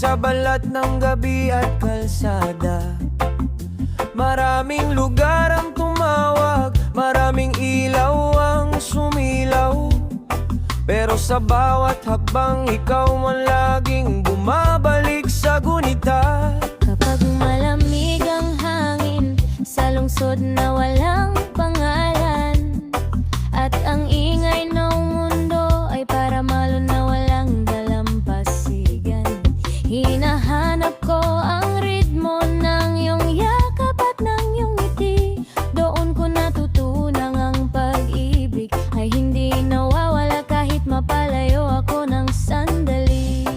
sa balat ng gabi at kalsada. Maraming lugar ang tumawag, maraming ilaw ang sumilaw, pero sa bawat hakbang ikaw man laging bumabalik sa gunita. Kapag malamig ang hangin sa lungsod na walang pangalan, at ang ingay ng mundo ay para malo na walang dalampasigan, hinahanap ko ang ritmo ng iyong yakap at ng iyong ngiti. Doon ko natutunan ang pag-ibig ay hindi nawawala kahit mapalayo ako ng sandali.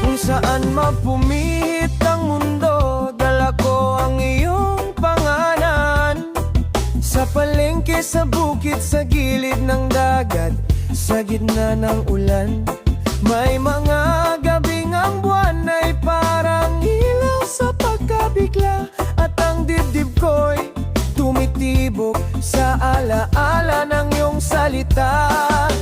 Kung saan mapumihit ang mundo, dala ko ang iyong pangalan. Sa palengke, sa bukid, sa gilid ng dagat, sa gitna ng ulan, may mga gabing ang buwan ay parang ilaw sa pagkabigla, at ang dibdib ko'y tumitibok sa alaala ng iyong salita.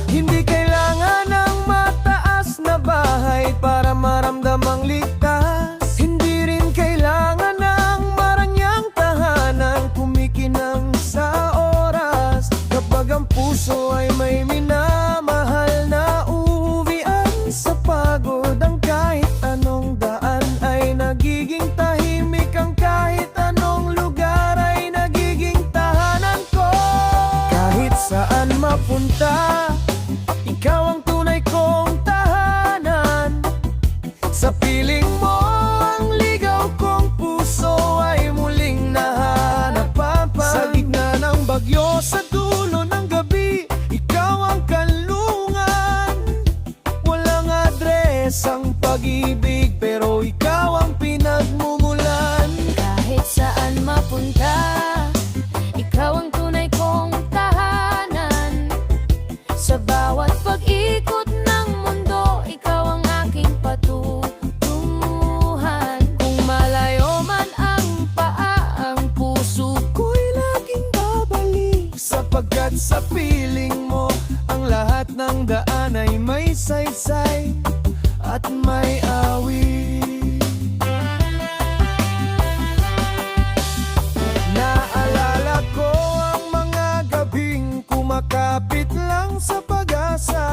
Hindi kailangan ng mataas na bahay para maramdamang ligtas, hindi rin kailangan ng maranyang tahanan kumikinang sa oras. Kapag ang puso ay may minamahal na uwian sa pagod, ang kahit anong daan ay nagiging tahimik, ang kahit anong lugar ay nagiging tahanan ko. Kahit saan mapunta, ikaw ang tunay kong tahanan. Sa piling mo ang ligaw kong puso ay muling nahanapan. Sa gitna ng bagyo, sa dulo ng gabi, ikaw ang kanlungan. Walang adres ang pag-ibig, pero ikaw ang pinagmumulan. Kahit saan mapunta, ikaw ang tunay kong tahanan. Sa bawat pag-ikot ng mundo, ikaw ang aking patutunguhan. Kung malayo man ang paa, ang puso Ko'y laging babalik, sapagkat sa piling mo ang lahat ng daan ay may saysay at may awit. Naalala ko ang mga gabing kumakapit lang sa pag-asa,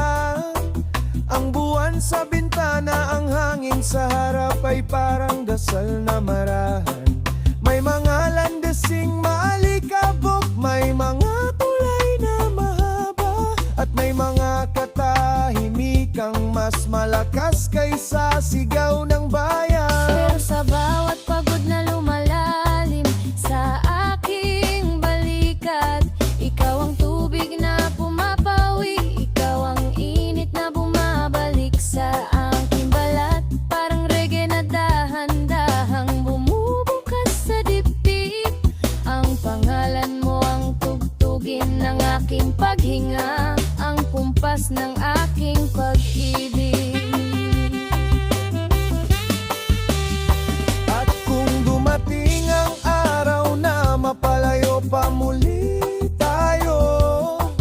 ang buwan sa bintana, ang hangin sa harap ay parang dasal na marahan. May mga landesing maalikabok, may mga tulay na mahaba, at may mga katahimikang mas malakas kaysa sigaw ng bayan. pero sa bawat pagod na lumalalim sa aking balikat, ikaw ang tubig na pumapawi, ikaw ang init na bumabalik sa aking balat. Parang reggae na dahan-dahang bumubukas sa dibdib, ang pangalan mo ang tugtugin ng aking paghinga, ang kumpas ng aking pag-ibig. At kung dumating ang araw na mapalayo pa muli tayo,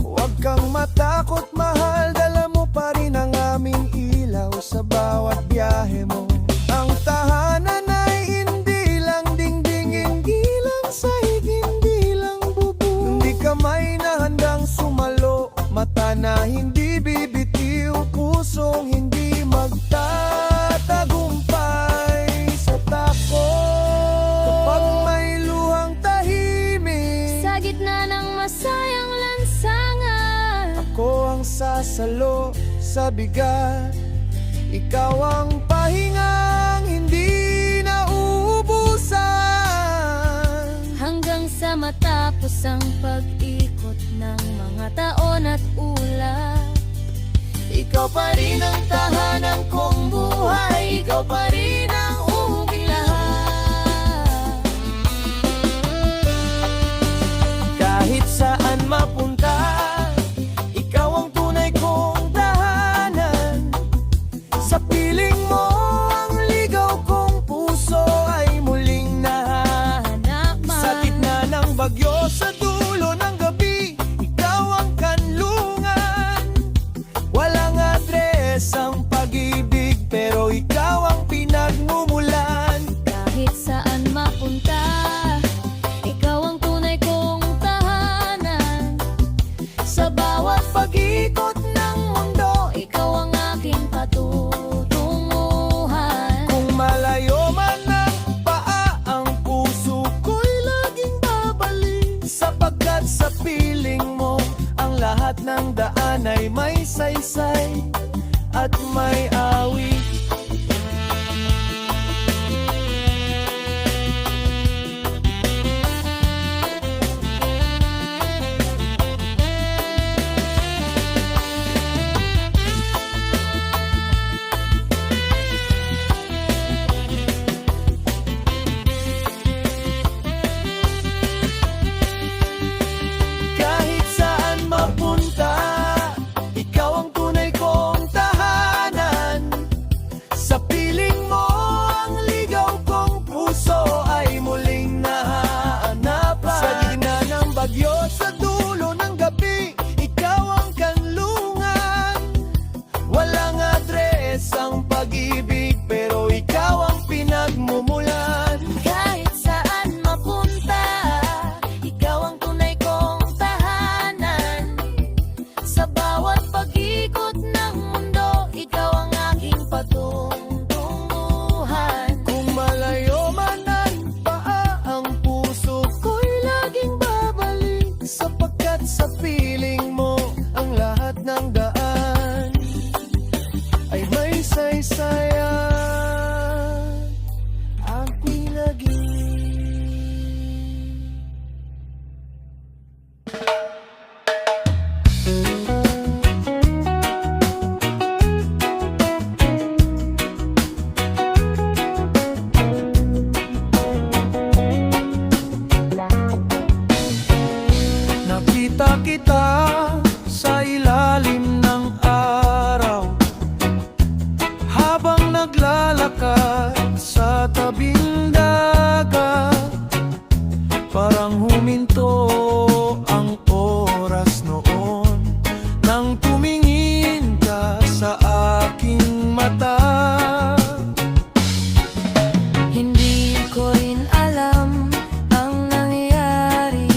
huwag kang matakot mahal, dala mo pa rin ang aming ilaw sa bawat biyahe mo. Ang tahanan ay hindi lang dingding, hindi lang sahig, hindi lang bubong. Hindi kamay na handang sumalo, mata na hindi bibitiw, pusong hindi magtatagumpay sa takot. Kapag may luhang tahimik, Sa gitna ng masayang lansangan, ako ang sasalo sa bigat, ikaw ang pahingang hindi nauubusan. hanggang sa matapos ang pag-ikot ng mga taon at ulap, Ikaw pa rin ang tahanan kong buhay, ikaw pa rin ang uging lahat. Kahit saan mapunta, ikaw ang tunay kong tahanan. Sa piling mo ang ligaw kong puso ay muling nahahanap. Sa gitna ng bagyo, sa dulo ng gabi, ikaw ang kanlungan. Walang lahat ng daan ay may saysay at may awit. Kahit saan mapunta, ikaw ang tunay kong tahanan. Sa piling mo, ang ligaw kong puso ay muling nahahanapan. Sa gitna ng bagyo, sa dulo ng gabi, ikaw ang kanlungan. Walang adres ang pag-ibig, pero ikaw ang pinagmumulan. Kahit saan mapunta, ikaw ang tunay kong tahanan. Sa bawat pag-ikot ng mundo, ikaw ang aking patungtunguhan. Kung malayo man ang paa, ang puso ko'y laging babalik. Sapagkat sa piling mo, ang lahat ng daan ay may saysayan. Ako'y naging nakita kita sa ilalim ng araw, habang naglalakad sa tabing dagat. Parang huminto ang oras noon nang tumingin ka sa aking mata. Hindi ko rin alam ang nangyari.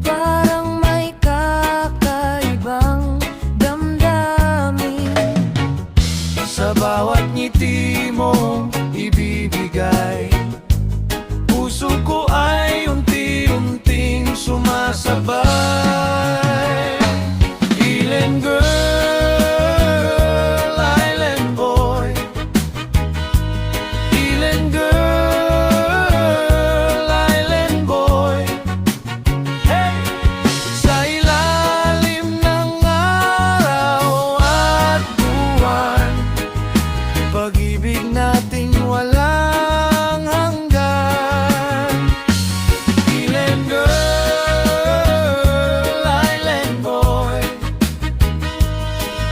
Parang may kakaibang damdamin. Sa bawat ngiti mong ibibigay, puso ko ay unti-unting sumasabay. Island girl, island boy. Island girl, island boy. Hey! Sa ilalim ng araw at buwan, pag-ibig nating walang hanggan. Island girl, island boy.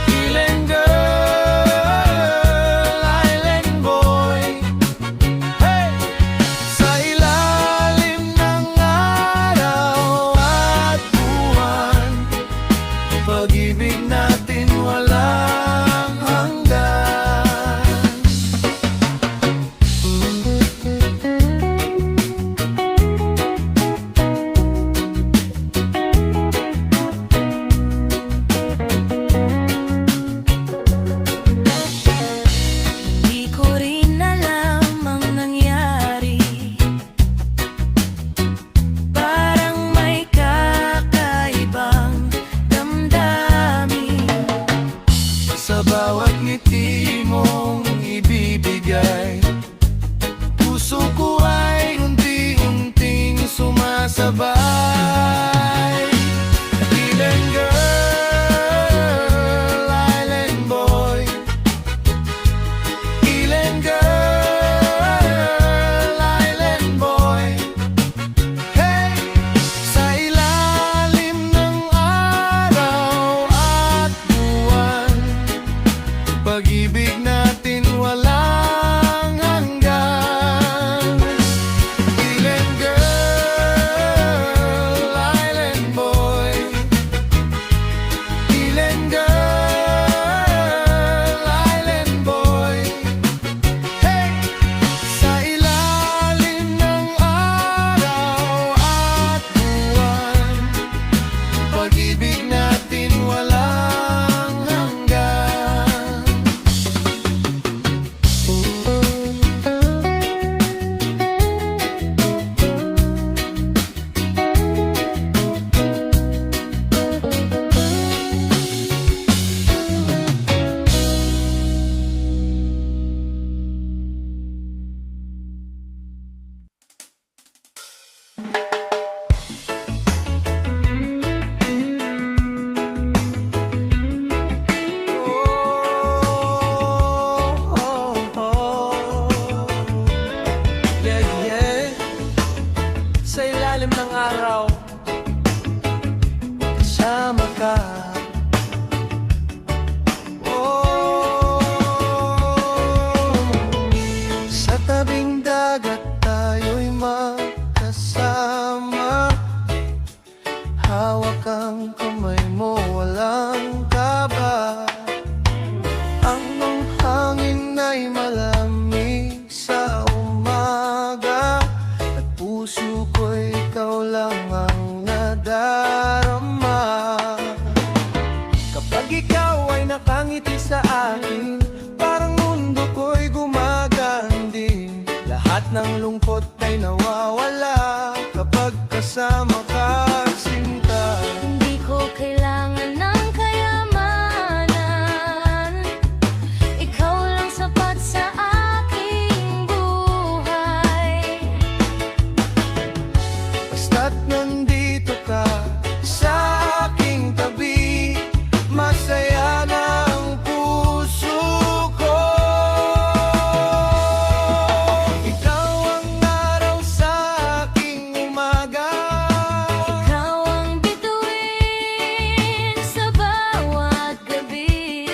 Island girl, island boy. Hey! Sa ilalim ng araw at buwan, pag-ibig natin walang hanggan. Di ko rin alam ang nangyari. Parang may kakaibang damdamin. Sa bawat ngiti mong ibibigay, puso ko ay unti-unting sumasabay. Island girl, island boy. Island girl, island boy. Hey! Sa ilalim ng araw at buwan, pag-ibig natin walang hanggan. Island girl, ng araw kasama ka. Oh, sa tabing dagat tayo'y magkasama. Hawak ang kamay mo, walang kaba. Ang hangin ay malamig sa umaga, at puso ko'y ikaw lang ang nadarama. Kapag ikaw ay nakangiti sa akin, parang mundo ko'y gumaganding. Lahat ng lungkot ay nawawala kapag kasama ka, sinta. Hindi ko kailangan ng kayamanan, ikaw lang sapat sa aking buhay. Basta't nandito ka sa aking tabi, masaya na ang puso ko. Ikaw ang araw sa aking umaga, Ikaw ang bituin sa bawat gabi.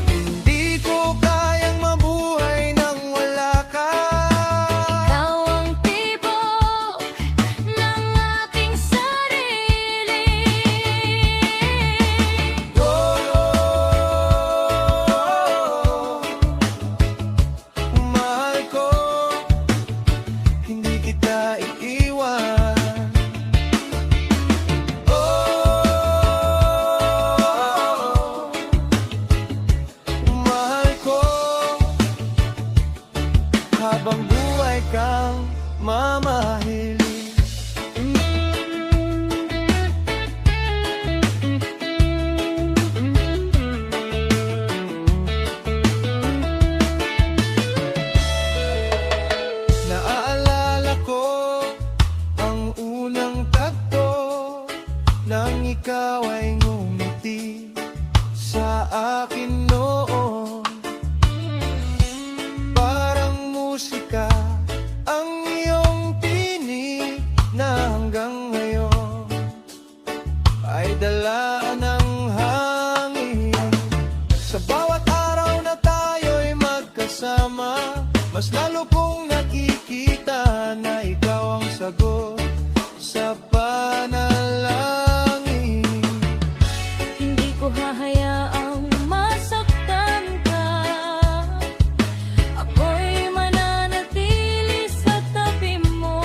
hindi ko kayang mabuhay nang wala ka. Ikaw ang tibok ng aking sarili. Mahal ko, hindi kita iiwan. Mahal ko, habang buhay kang mamahalin. Naaalala ko ang unang tagpo nang ikaw ay ngumiti sa akin noon. Parang musika ang iyong tinig na hanggang ngayon ay dala ng hangin. Sa bawat araw na tayo'y magkasama, mas lalo kong nakikita na ikaw ang sagot sa panalangin. Hindi ko hahayaang masaktan ka, ako'y mananatili sa tabi mo.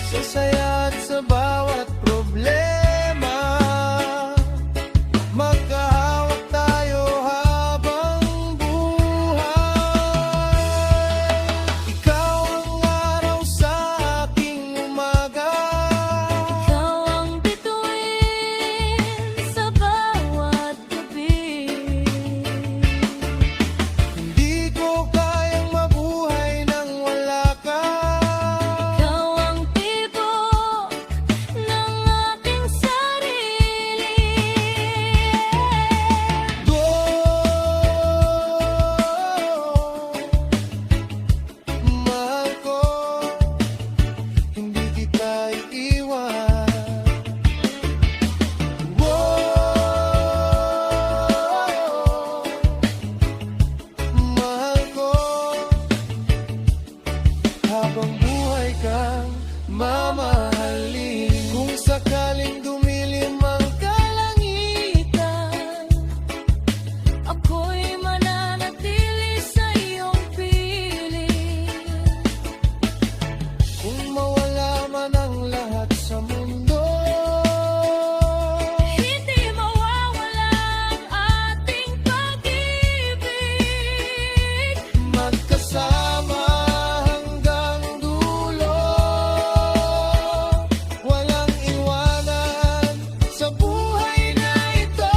Sa saya at sa bawat problema, magkahawak tayo habang buhay. Ikaw ang araw sa aking umaga, Ikaw ang bituin sa bawat gabi. hindi ko kayang mabuhay nang wala ka. Ikaw ang tibok ng aking sarili. Mahal ko, hindi kita iiwan. Mahal ko, habang buhay kang mamahalin. Kung sakaling dumilim ang kalangitan, Ako'y mananatili sa iyong piling. kung mawala man ang lahat sa mundo, Hindi mawawala ang ating pag-ibig. magkasama hanggang dulo, walang iwanan sa buhay na ito.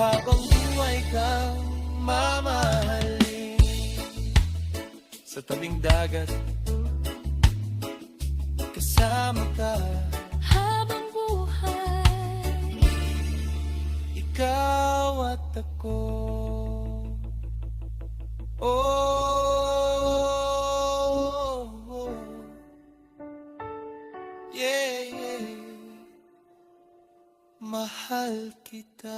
habang buhay kang mamahalin. Sa tabing dagat, kasama ka. Habang buhay, Ikaw at ako. Oh, yeah, yeah. Mahal kita.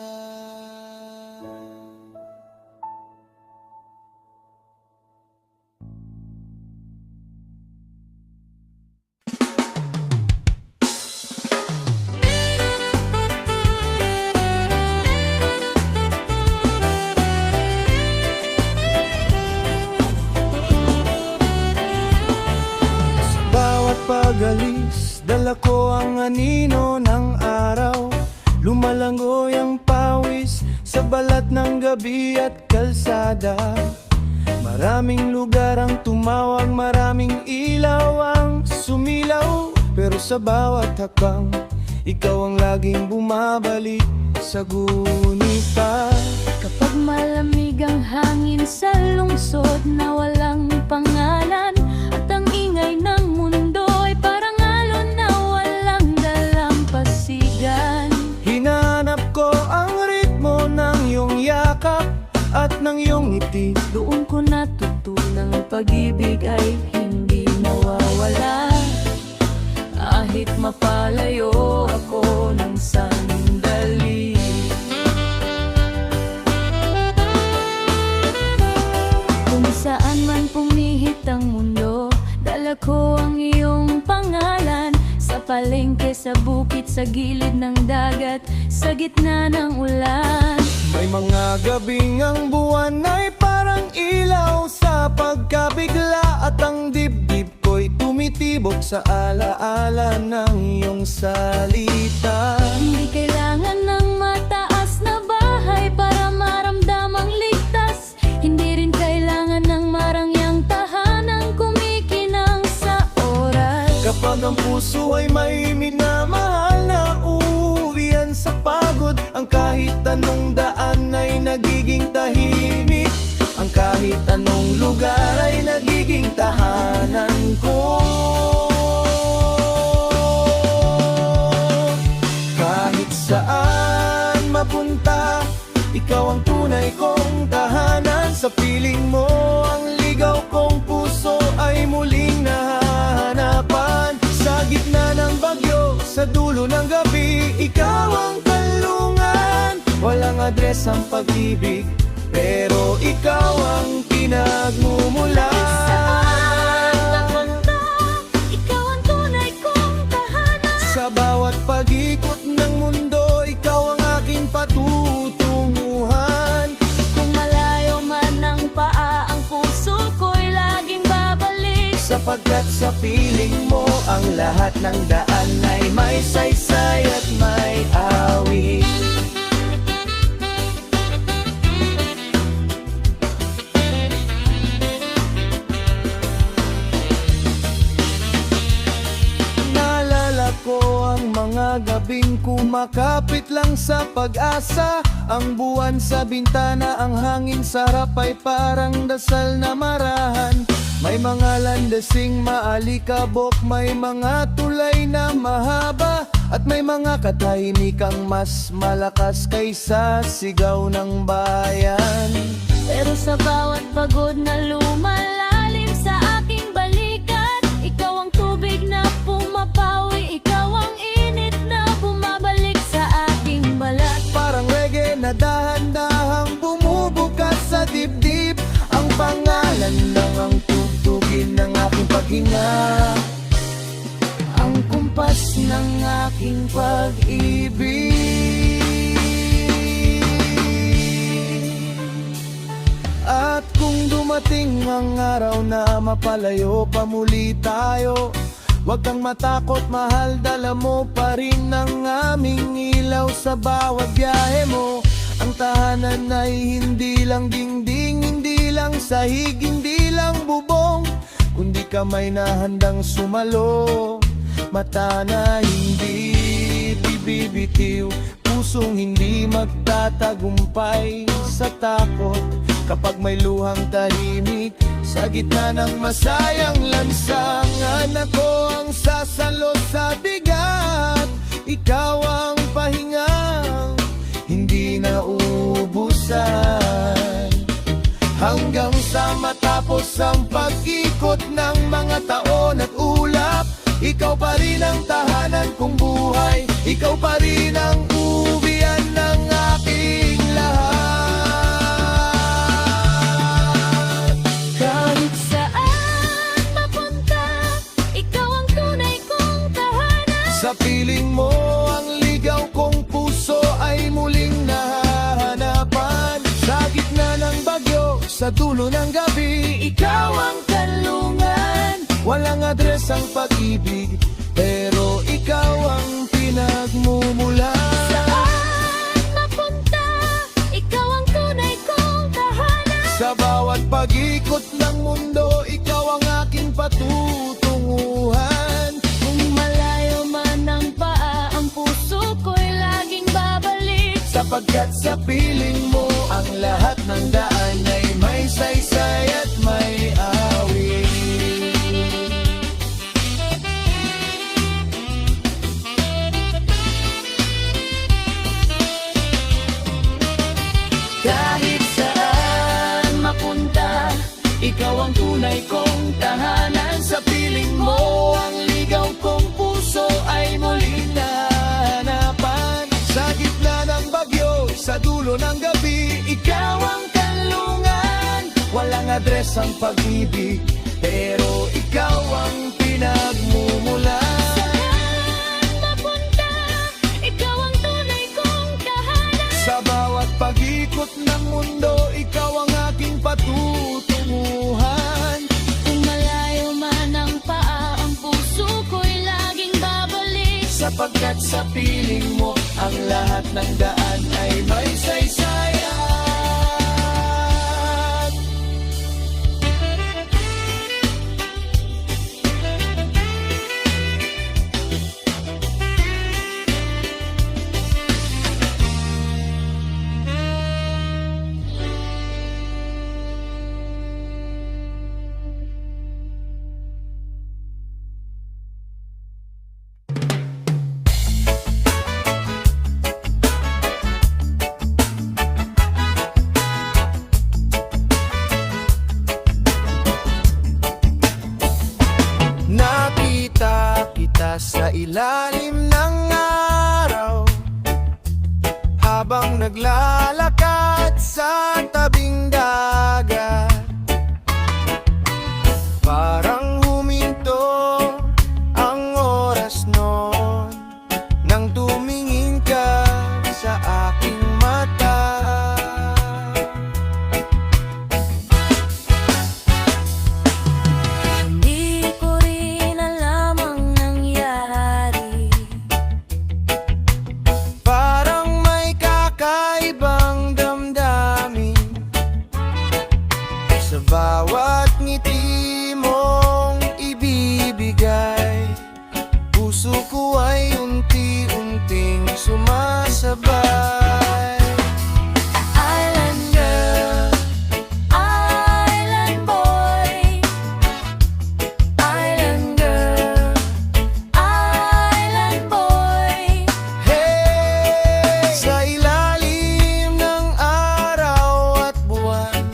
Bawat pag-alis, dala ko ang anino ng araw. Lumalangoy ang pawis sa balat ng gabi at kalsada. Maraming lugar ang tumawag, maraming ilaw ang sumilaw. Pero sa bawat hakbang, ikaw ang laging bumabalik sa gunita. kapag malamig ang hangin sa lungsod na walang pangalan, at ang ingay ng mundo ay parang alon na walang dalampasigan. Hinanap ko ang ritmo ng iyong yakap at ng iyong ngiti. Doon ko natutunang pag-ibig ay hindi nawawala. Kahit mapalayo ako ng sandali. Kung saan man pumihit ang mundo, dala ko ang iyong pangalan. Sa palengke, sa bukit, sa gilid ng dagat, sa gitna ng ulan. May mga gabing ang buwan ay parang ilaw sa pagkabigla, at ang dibdib ko'y tumitibok sa alaala ng iyong salita. Hindi kailangan ng mataas na bahay para maramdamang ligtas. Hindi rin kailangan ng marangyang tahanang kumikinang sa oras. Kapag ang puso ay may minamahal na uuwian sa pagod, ang kahit anong daan ay nagiging tahimik. Ang kahit anong lugar ay nagiging tahanan ko. Kahit saan mapunta, ikaw ang tunay kong tahanan. Sa piling mo, ang ligaw kong puso ay muling nahahanapan. Sa gitna ng bagyo, sa dulo ng gabi, ikaw ang kalungan. Walang adres ang pag-ibig, pero ikaw ang pinagmumulan. Ikaw ang tunay kong tahanan. Sa bawat pag-ikot ng mundo, ikaw ang aking patutunguhan. Kung malayo man ang paa, ang puso ko'y laging babalik. Sapagkat sa piling mo, ang lahat ng daan ay may saysay at may awit. Ko ang mga gabing kumakapit lang sa pag-asa. Ang buwan sa bintana, ang hangin sa harap ay parang dasal na marahan. May mga landasing maalikabok, may mga tulay na mahaba, at may mga katahimikang mas malakas kaysa sigaw ng bayan. Pero sa bawat pagod na lumalalim sa aking balikat, ikaw ang tubig na pumapawi, ikaw ang init na bumabalik sa aking balat. Parang reggae na dahan-dahang bumubukas sa dibdib, ang pangalan lang ang tugtugin ng aking paghinga, ang kumpas ng aking pag-ibig. At kung dumating ang araw na mapalayo pa muli tayo, huwag kang matakot mahal, dala mo pa rin ang aming ilaw sa bawat biyahe mo. Ang tahanan ay hindi lang dingding, hindi lang sahig, hindi lang bubong, kundi kamay na handang sumalo, mata na hindi bibibitiw, pusong hindi magtatagumpay sa takot. Kapag may luhang tahimik sa gitna ng masayang lansangan, ako ang sasalo sa bigat, ikaw ang pahingang hindi nauubusan. Hanggang sa matapos ang pag-ikot ng mga taon at ulap, ikaw pa rin ang tahanan kong buhay, ikaw pa rin ang uwian ng aking lahat. Kahit saan mapunta, ikaw ang tunay kong tahanan. Sa piling mo ang ligaw kong puso ay muling nahahanapan. Sa gitna ng bagyo, sa dulo ng gabi, ikaw ang kanlungan. Walang adres ang pag-ibig, pero ikaw ang pinagmumulan. Saan mapunta, ikaw ang tunay kong tahanan. Sa bawat pag-ikot ng mundo, ikaw ang aking patutunguhan. Kung malayo man ang paa, ang puso ko'y laging babalik. Sapagkat sa piling mo, ang lahat ng daan ay may saysay at may awit. Kahit saan mapunta, ikaw ang tunay kong tahanan. Sa piling mo, ang ligaw kong puso ay muling nahanapan. Sa gitna ng bagyo, sa dulo ng gabi, ikaw ang kanlungan. Walang adres ang pag-ibig, pero ikaw ang pinagmumulan. Saan mapunta, ikaw ang tunay kong tahanan. Sa bawat pag-ikot ng mundo, ikaw ang aking patutunguhan. Kung malayo man ang paa, ang puso ko'y laging babalik. Sapagkat sa piling mo, ang lahat ng daan ay may saysayan. Nakita kita sa ilalim ng araw, habang naglalakad sa tabing dagat. Parang huminto ang oras noon nang tumingin ka sa aking mata. Hindi ko rin alam ang nangyari. Parang may kakaibang damdamin sa bawat ngiti mong ibibigay. Puso ko ay unti-unting sumasabay. Island girl, island boy. Island girl, island boy. Hey! Sa ilalim ng araw at buwan,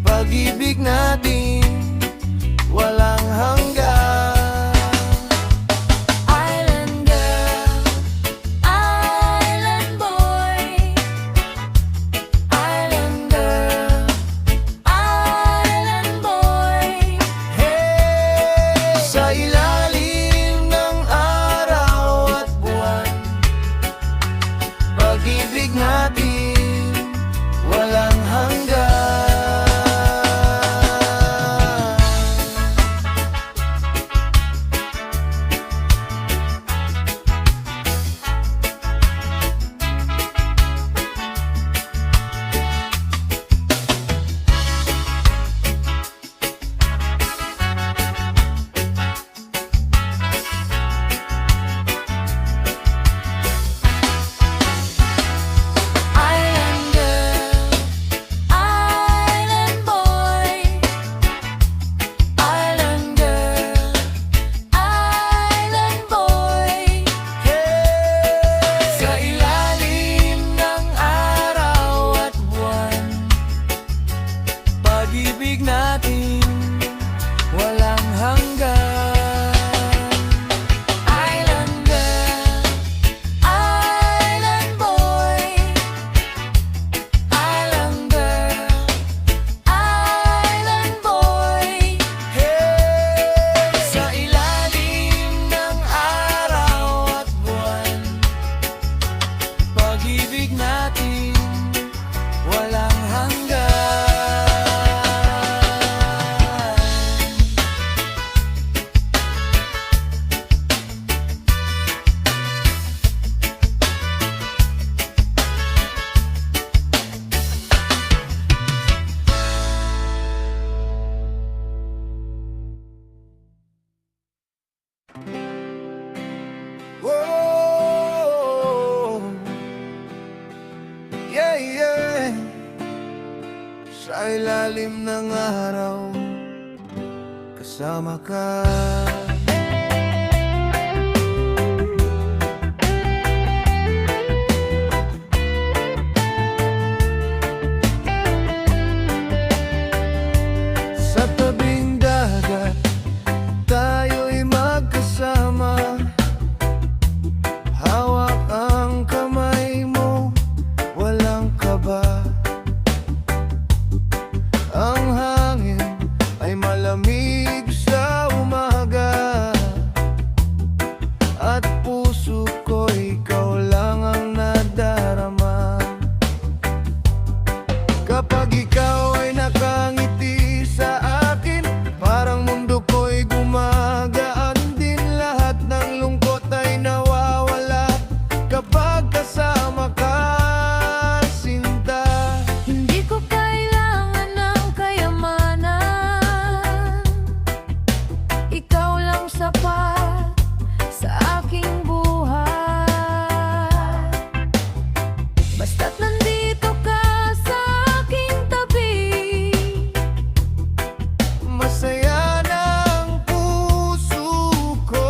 pag-ibig natin walang hanggan. Island girl, island boy. Island girl, island boy. Hey! Sa ilalim ng araw at buwan, pag-ibig natin walang hanggan. Yeah, yeah. Sa ilalim ng araw, kasama ka. Sa tabing dagat, tayo'y magkasama. Hawak ang kamay mo, walang kaba. Ang hangin ay malamig sa umaga, at puso ko ikaw lang ang nadarama. Kapag ikaw ay nakangiti sa akin, parang mundo ko'y gumagaan din. Lahat ng lungkot ay nawawala kapag kasama ka, sinta. Hindi ko kailangan ng kayamanan, ikaw lang sapat sa aking buhay. Basta't nandito ka sa aking tabi, Masaya ng puso ko.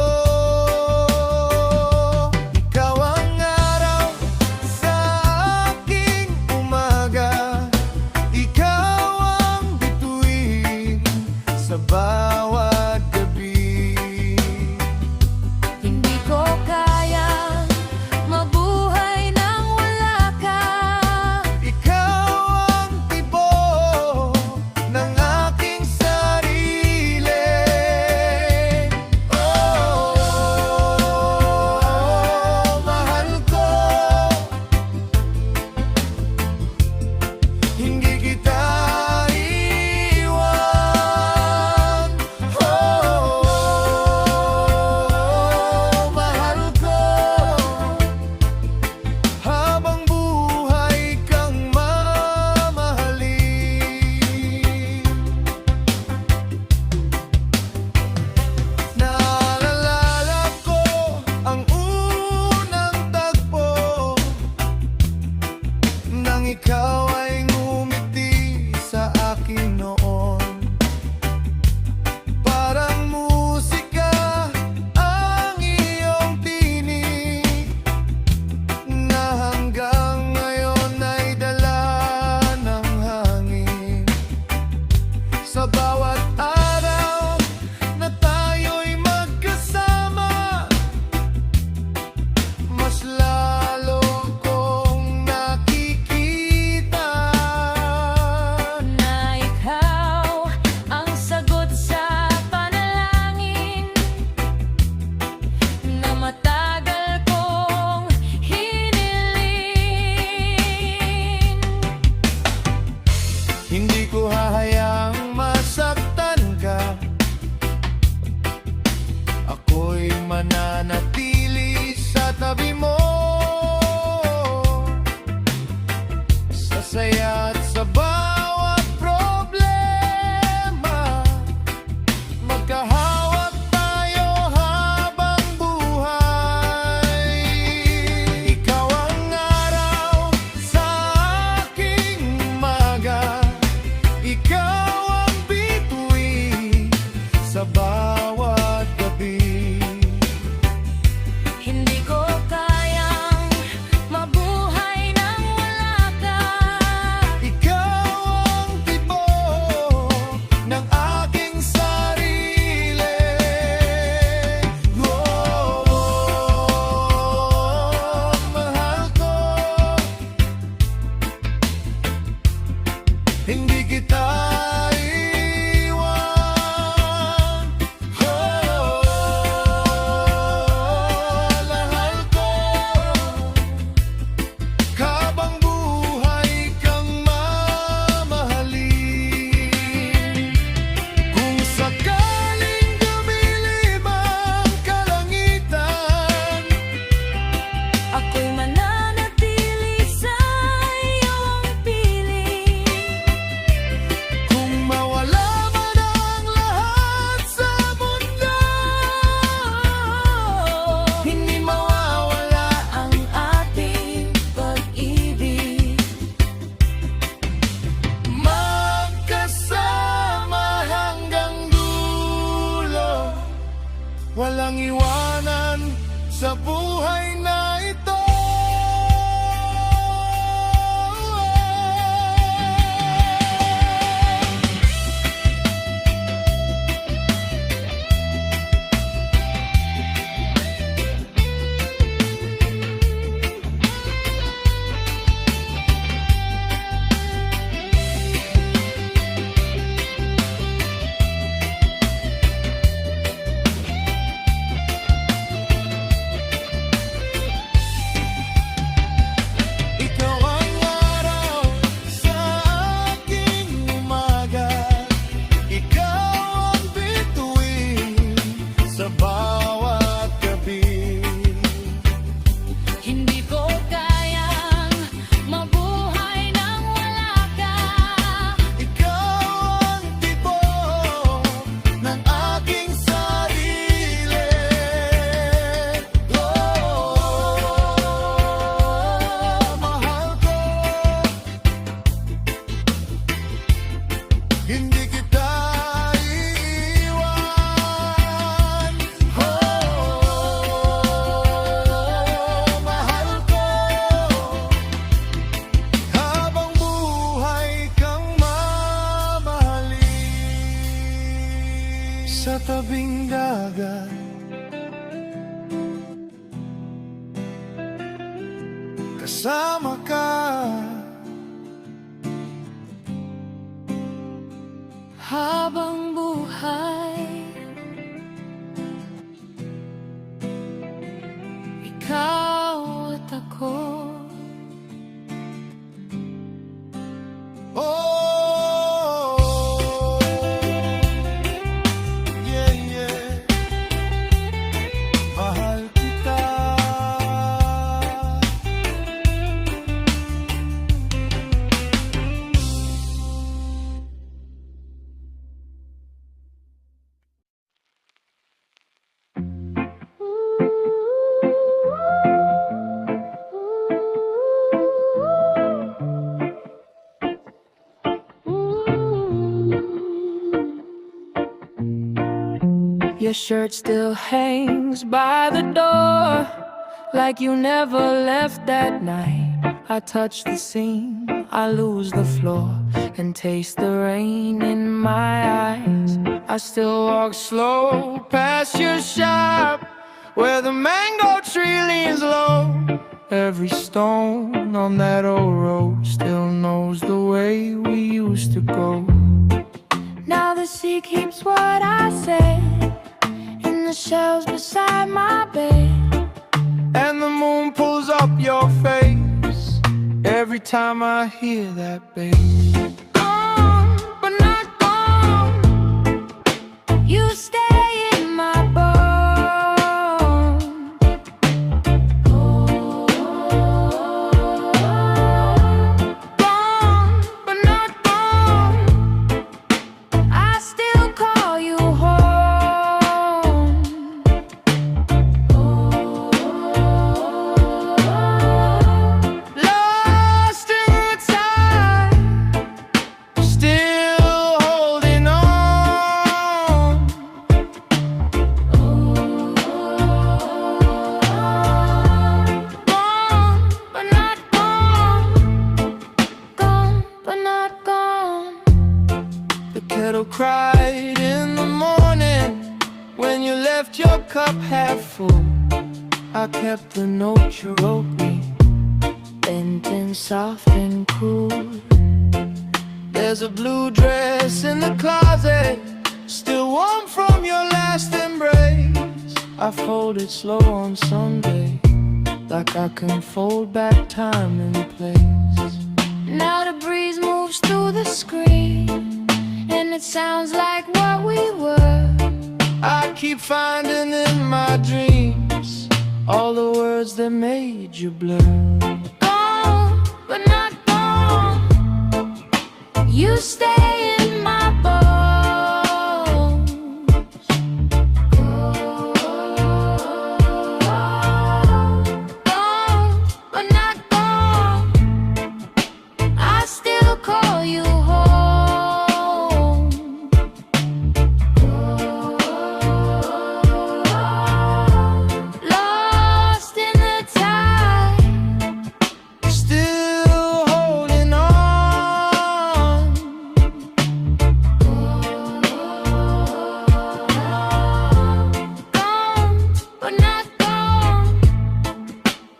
Ikaw ang araw sa aking umaga, ikaw ang bituin sa bawat gabi. hindi ko kayang mabuhay nang wala ka. Ikaw ang tibok ng aking sarili. Oh, mahal ko, hindi kita iwan. Oh, mahal ko, habang buhay kang mamahalin. Naalala ko ang unang tagpo, nang ikaw ay ngumiti sa akin noon. Parang musika ang iyong tinig, na hanggang ngayon ay dala ng hangin. Sa bawat araw na tayo'y magkasama, mas lalo kong nakikita Na ikaw ang sagot sa panalangin na matagal kong hiniling. Hindi ko hahayaang masaktan ka. Ako'y mananatili sa tabi mo, sa saya at sa bawat problema. Magkahawak tayo habang buhay. Ikaw ang araw sa aking umaga, ikaw ang bituin sa bawat gabi. Hindi ko kayang mabuhay nang wala ka. tabing dagat, kasama ka. Habang buhay, ikaw at ako. Oh, yeah, yeah. Mahal kita. Your shirt still hangs by the door, like you never left that night. I touch the seam, I lose the floor, and taste the rain in my eyes. I still walk slow past your shop, where the mango tree leans low. Every stone on that old road still knows the way we used to go. Now the sea keeps what I said in the shelves beside my bed. And the moon pulls up your face every time I hear that bass. Gone, but not gone. You stay in my bones. Gone, but not gone. I still call you home. Lost in the tide, still holding on. Gone, but not gone. Gone, but not gone. The kettle cried in the morning when you left your cup half full. I kept the note you wrote me, bent and soft and cool. There's a blue dress in the closet, still warm from your last embrace. I fold it slow on Sunday, like I can fold back time and place. Now the breeze moves through the screen, and it sounds like what we were. I keep finding in my dreams all the words that made you blur. Gone, but not gone. You stay in my bones. Gone, but not gone. I still call you home. Lost in the tide, Still holding on. gone, but not gone.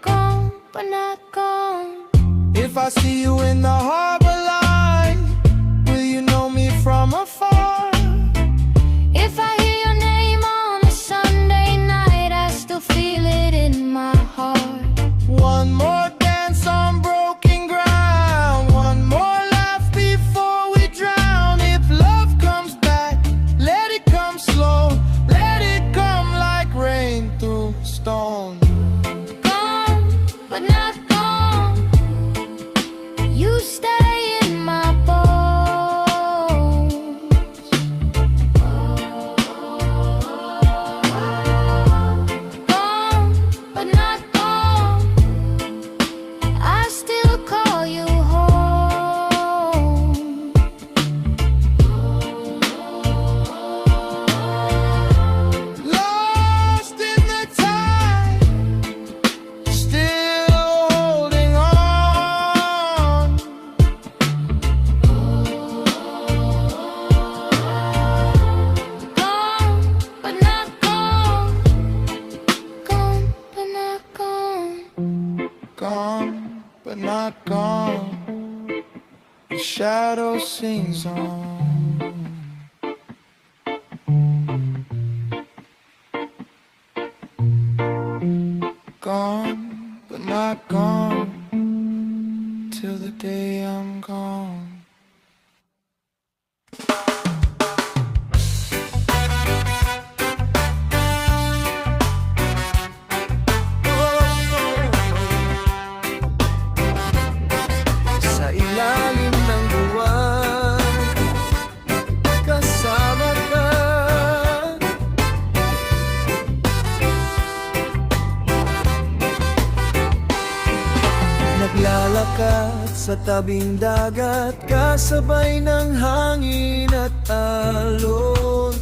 Gone, but not gone. If I see you in the harbor light, will you know me from afar? If I hear your name on a Sunday night, I still feel it in my heart. One more dance on broken ground, one more laugh before we drown. If love comes back, let it come slow, let it come like rain through storm. Gone, but not gone. You stay in my bones. Gone, but not gone. I still call you home. Lost in the tide, still holding on. shadow sings on. Gone, but not gone, till the day I'm gone. Sa ilalim ng buwan, kasama ka. Naglalakad sa tabing dagat, kasabay ng hangin at alon.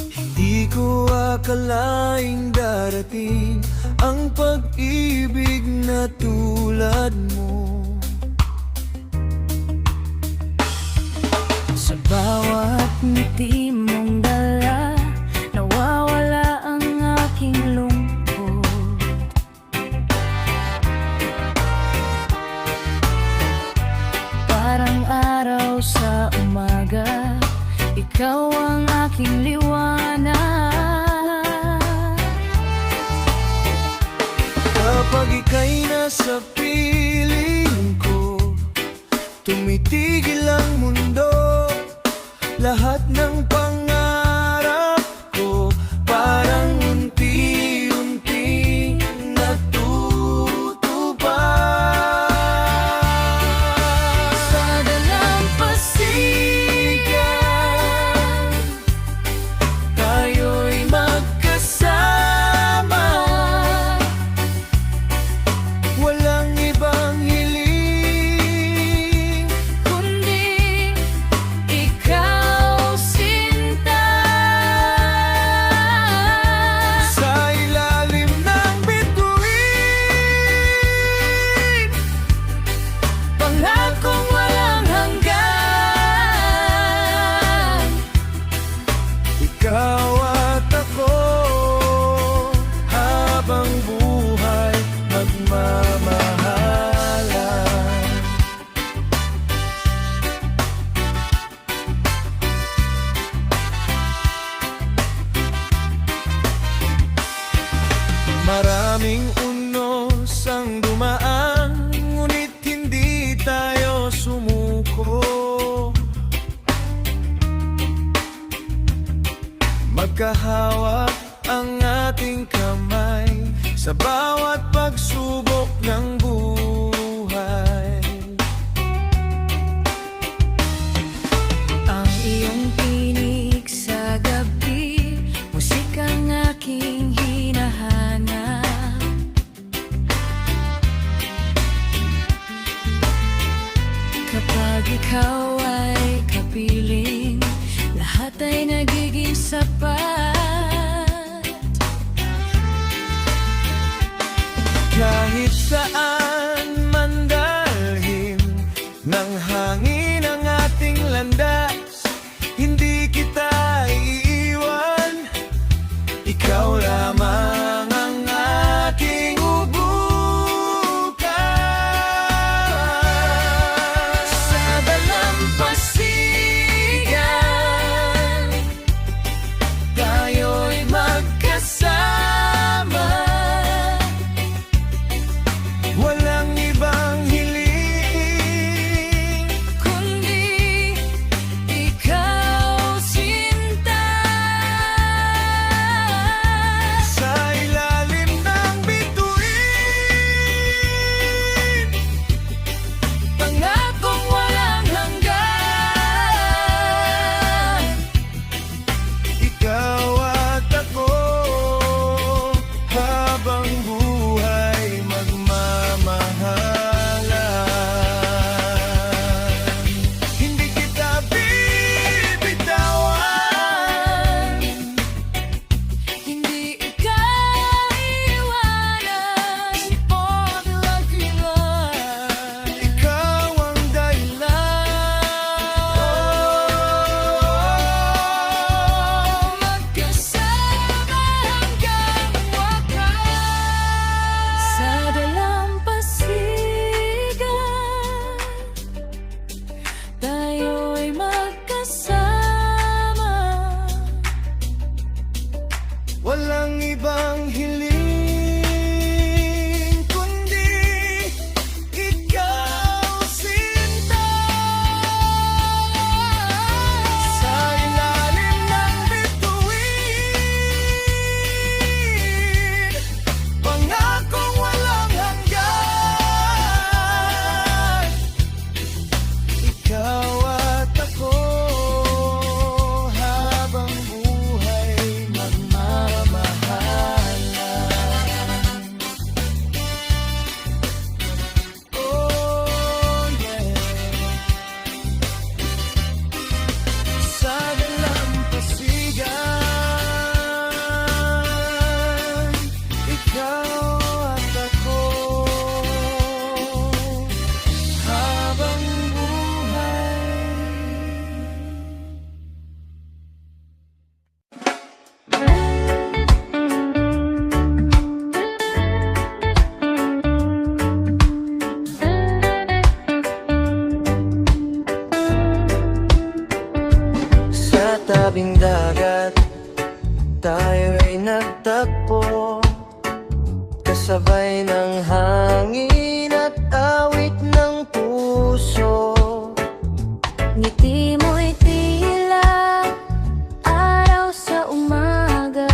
Hindi ko akalaing darating ang pag-ibig na tulad mo. Sa bawat ngiti mong dala, nawawala ang aking lungkot. Parang araw sa umaga, ikaw ang aking liwanag. Kapag ika'y nasa piling ko, tumitigil ang mundo. Lahat ng pangarap ko parang unti-unting natutupad. Sa dalampasigan, Tayo'y magkasama, walang ibang hiling. kundi ikaw, sinta. Sa ilalim ng bituin, Pangakong walang hanggan, ikaw at ako, habang buhay magmamahalan. Maraming unos ang dumaan, ngunit hindi tayo sumuko. Magkahawak ang ating kamay sa bawat pagsubok ng buhay. ang iyong tinig sa gabi, musikang aking hinahanap. Kapag ikaw ay kapiling, lahat ay nagiging sapat. Kahit saan man dalhin ng hangin ang ating landas, hindi kita iiwan. Ikaw lamang ang aking ubukan. Sa dalampasigan, Tayo'y magkasama, ng hangin at awit ng puso. Ngiti mo'y tila araw sa umaga.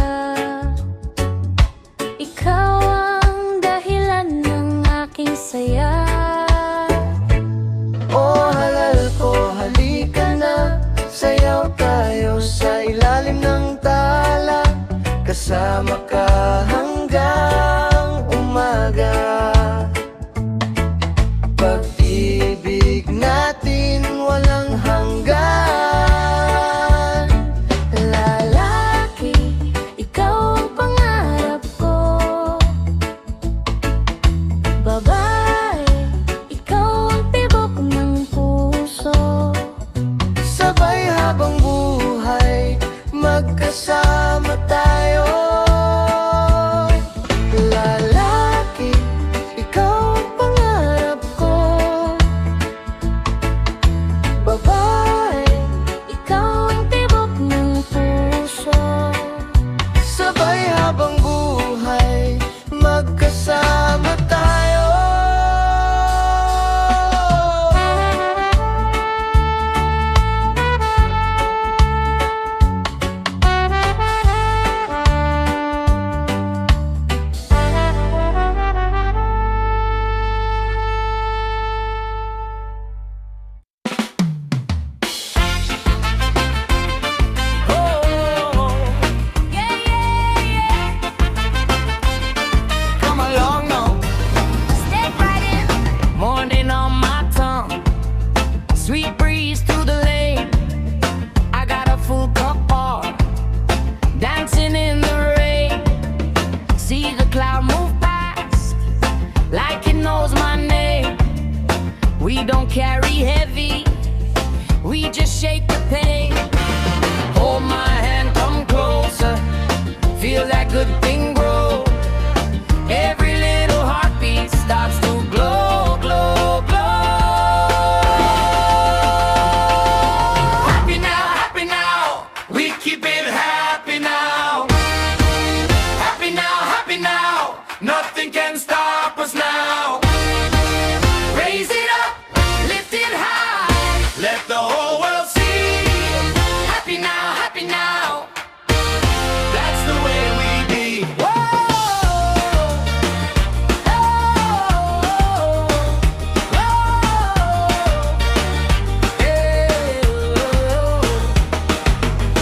Ikaw ang dahilan ng aking saya. O halal ko, halika na, sayaw tayo sa ilalim ng tala. Kasama ka hanggang umaga. Pag-ibig natin walang hanggan. Lalaki, ikaw ang pangarap ko. Babae, ikaw ang tibok ng puso. Sabay habang buhay, magkasama tayo. Lalaki, ikaw ang pangarap ko. Babae, ikaw ang tibok ng puso. Sabay habang buhay, magkasama tayo. Come along now. Step right in. Morning on my tongue, sweet breeze through the lane. I got a full cup on, dancing in the rain. See the cloud move past, like it knows my name. We don't carry heavy, we just shake the pain. Hold my hand, come closer, feel that good thing grow. Every little heartbeat starts to glow, glow, glow. Happy now, we keep it happy now. Happy now, nothing can stop us now. Raise it up, lift it high, let the whole world see. Happy now, that's the way we be.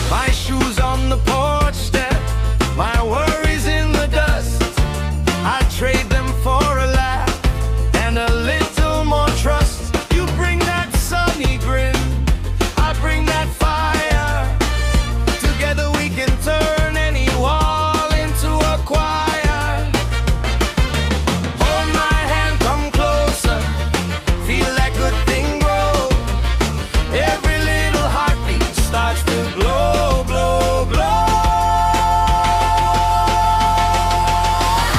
My shoes on the porch step, my worries in the dust. I trade them for a laugh and a little more trust. You bring that sunny grin, I bring that fire. Together we can turn any wall into a choir. Hold my hand, come closer, feel that good thing grow. Every little heartbeat starts to glow, glow, glow.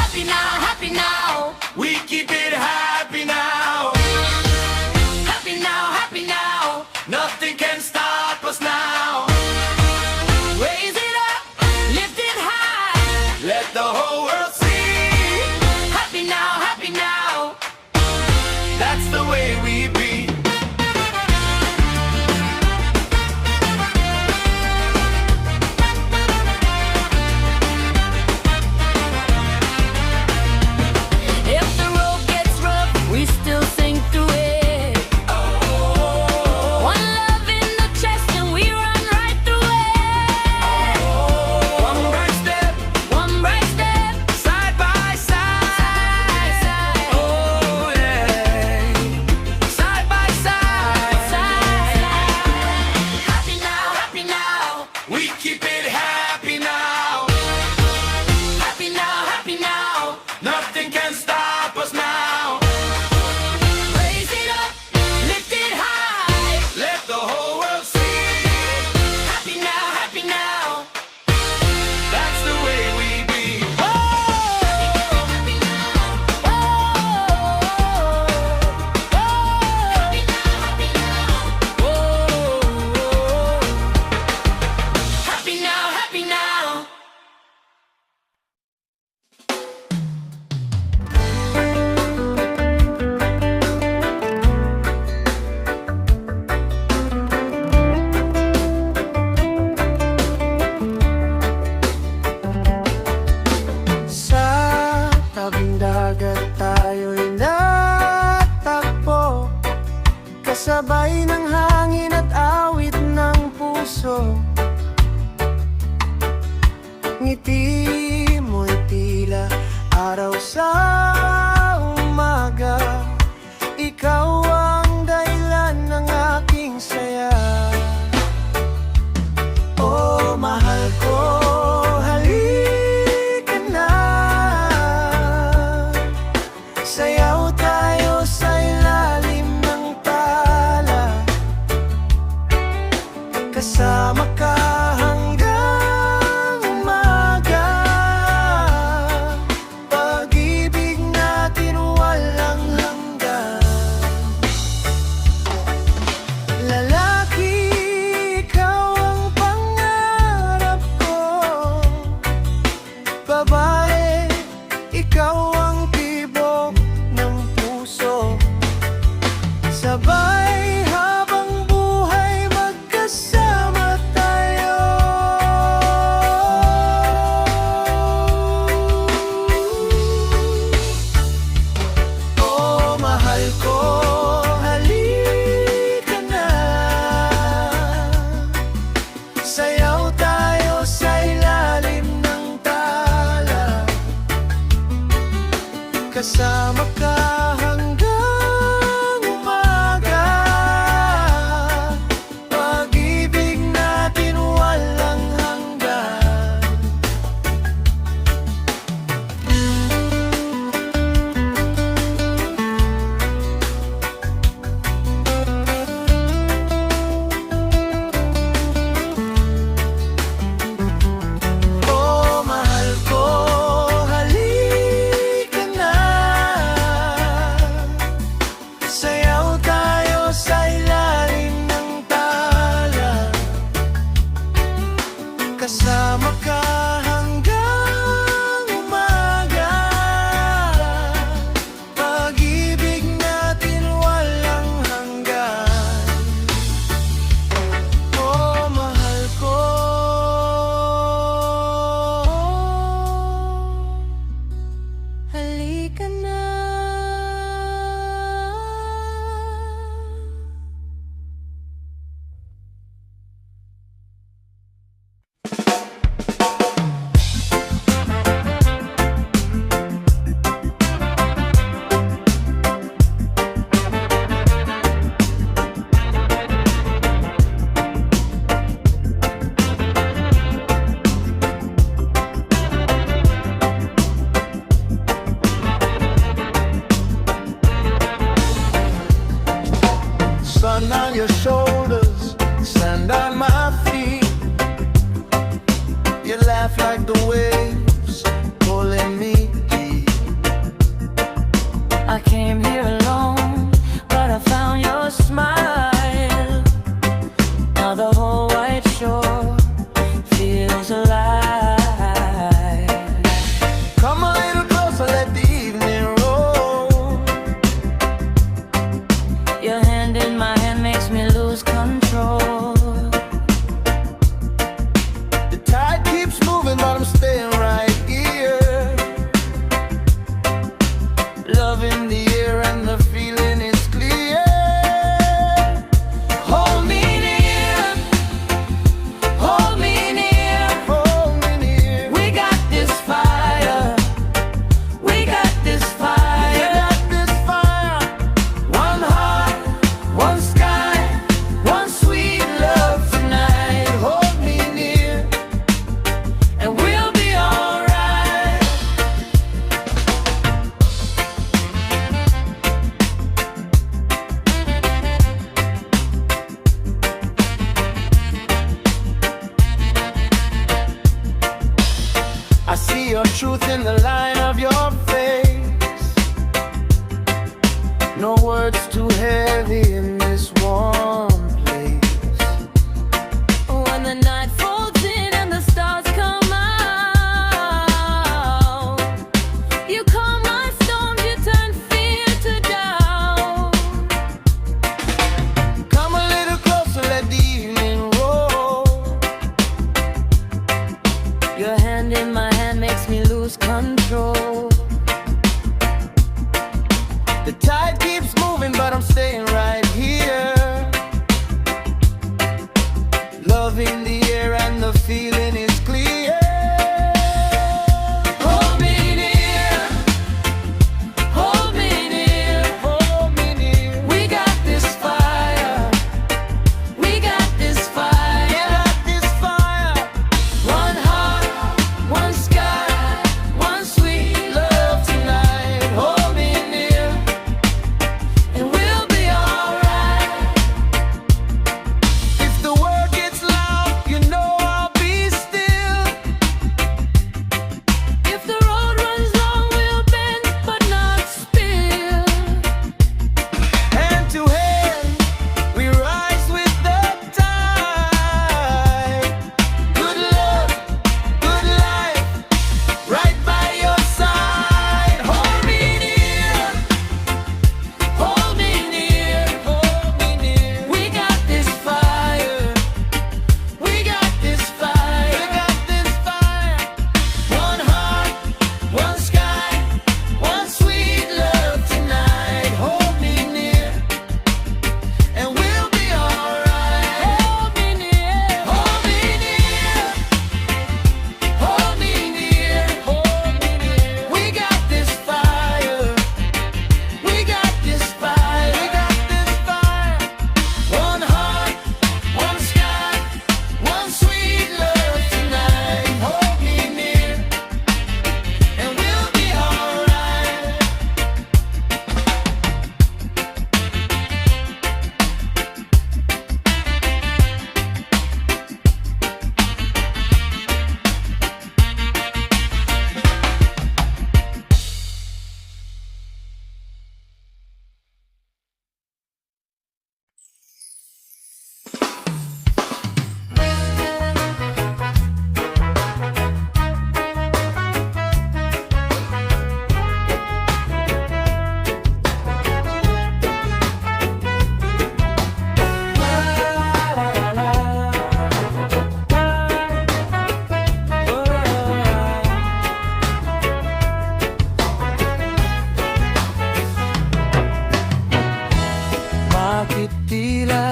Happy now, we keep it happy now. Happy now, nothing can stop us now. Raise it up, lift it high, let the whole world see. Happy now, that's the way we be. If the road gets rough, we still sing through it. One love in the chest and we run right through it. One bright step, side by side. Oh yeah. Sabay ng hangin at awit ng puso. Ngiti mo'y tila araw sa umaga. Ikaw ang dahilan ng aking saya. Oh, mahal ko, halika na. Sayaw tayo sa ilalim ng tala. Kasama ka hanggang umaga. Pag-ibig natin walang hanggan. Lalaki, ikaw ang pangarap ko. Babae, ikaw ang tibok ng puso. Sabay habang buhay magkasama tayo. Oh, mahal ko, halika na. Sayaw tayo sa ilalim ng tala. Kasama ka hanggang umaga. Pag-ibig natin walang hanggan. Oh, mahal ko, halika na. Sayaw tayo sa ilalim ng tala. Kasama ka hanggang umaga. Pag-ibig natin walang hanggan. Oh, mahal ko, halika na. Sun on your shoulders, sand on my feet. You laugh like the waves pulling me deep. I came here alone, but I found your smile. Now the whole white shore feels alive. Come a little closer, let the evening roll. Your hand in my hand makes me lose control. The tide keeps moving, but I'm staying right here. Love in the air and the feeling is clear. Hold me near, Hold me near. hold me near. We got this fire. We got this You fire. got this fire. One heart, one sky, one sweet love tonight. Hold me near. And we'll be alright. I see your truth in the line of your face. No words too heavy in this warm place. When the night folds in and the stars come out, you calm my storms, you turn fear to doubt. Come a little closer, let the evening roll. Your hand in my hand makes me lose control. The tide keeps moving, but I'm staying right here.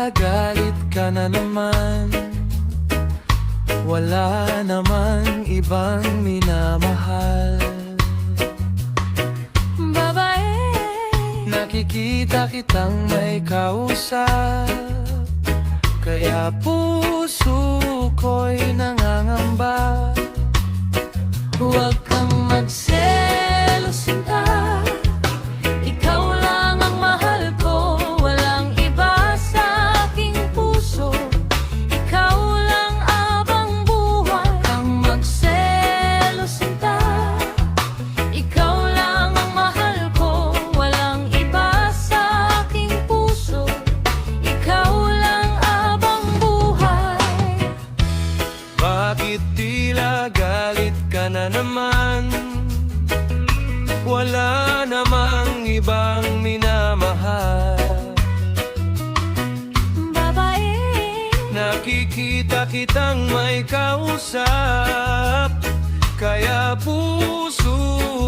tila galit ka na naman. Wala namang ibang minamahal. Babae, Nakikita kitang may kausap, kaya puso ko'y nangangamba. huwag kang magselos, sinta. Ikaw lang ang mahal ko, walang iba sa aking puso. Ikaw lang abang buhay. Kang magselos, sinta. Ikaw lang ang mahal ko, walang iba sa aking puso. Ikaw lang abang buhay. Bakit tila galit ka na naman? Wala namang ibang minamahal. Babae, Nakikita kitang may kausap, kaya puso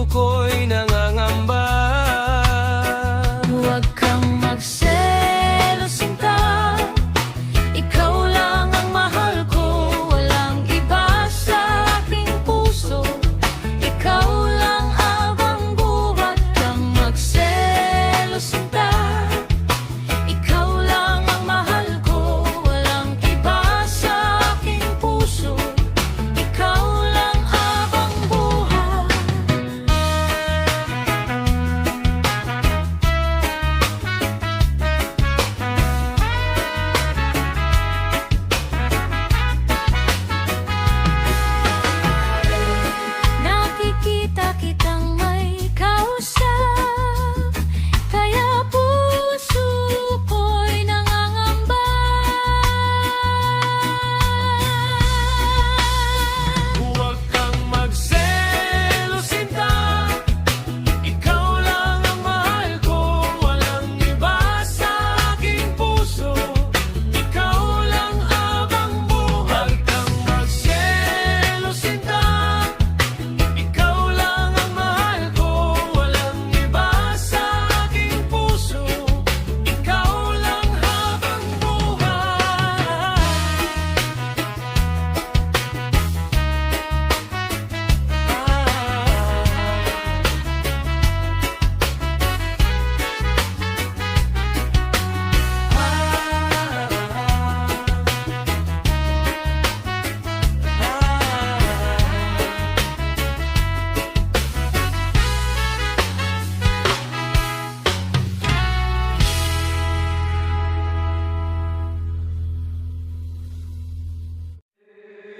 ko'y nangangamba. huwag kang magselos, sinta. Ikaw lang ang mahal ko, walang iba sa aking puso. Ikaw lang abang buhay. Kang magselos, sinta. Ikaw lang ang mahal ko, walang iba sa aking puso. Ikaw lang abang buhay. Nakikita kitang may kausap, kaya puso ko'y nangangamba. Huwag kang magselos, sinta. Ikaw lang ang mahal ko, walang iba sa aking puso. Ikaw lang abang buhay. Huwag kang magselos, sinta. Ikaw lang ang mahal ko, walang iba sa aking puso. Ikaw lang habang buhay.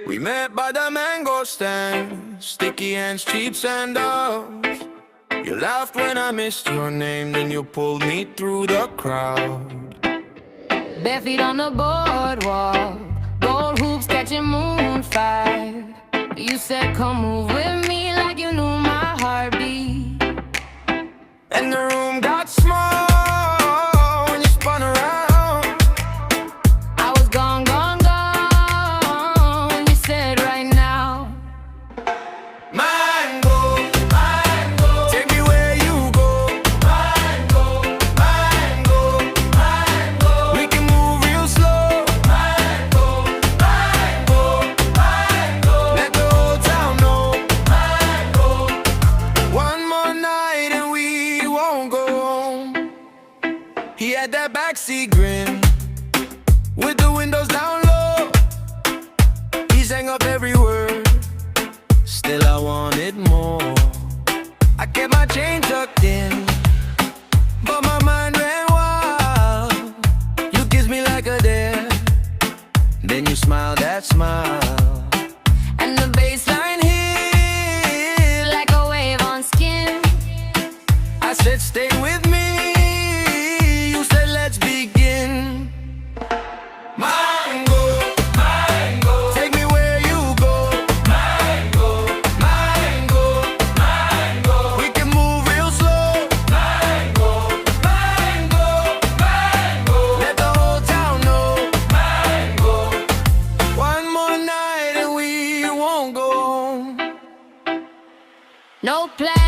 We met by the mango stand, sticky hands, cheap sandals. You laughed when I missed your name, then you pulled me through the crowd. Bare feet on the boardwalk, gold hoops catching moonfire. You said, come move with me like you knew my heartbeat. And the room got small when you spun around. I was gone, gone, gone. You said right now. Mango, mango, take me where you go. Mango, mango, mango, we can move real slow. Mango, mango, mango, let the whole town know. Mango, one more night and we won't go home. He had that backseat grin with the windows down low. He sang up every word, still I wanted more. I kept my chain tucked in, but my mind ran wild. You kissed me like a dare, then you smiled that smile. And the baseline hit like a wave on skin. I said stay with me, you said let's begin. Mango, mango, take me where you go. Mango, mango, mango, we can move real slow. Mango, mango, mango, let the whole town know. Mango, one more night and we won't go home. No plan.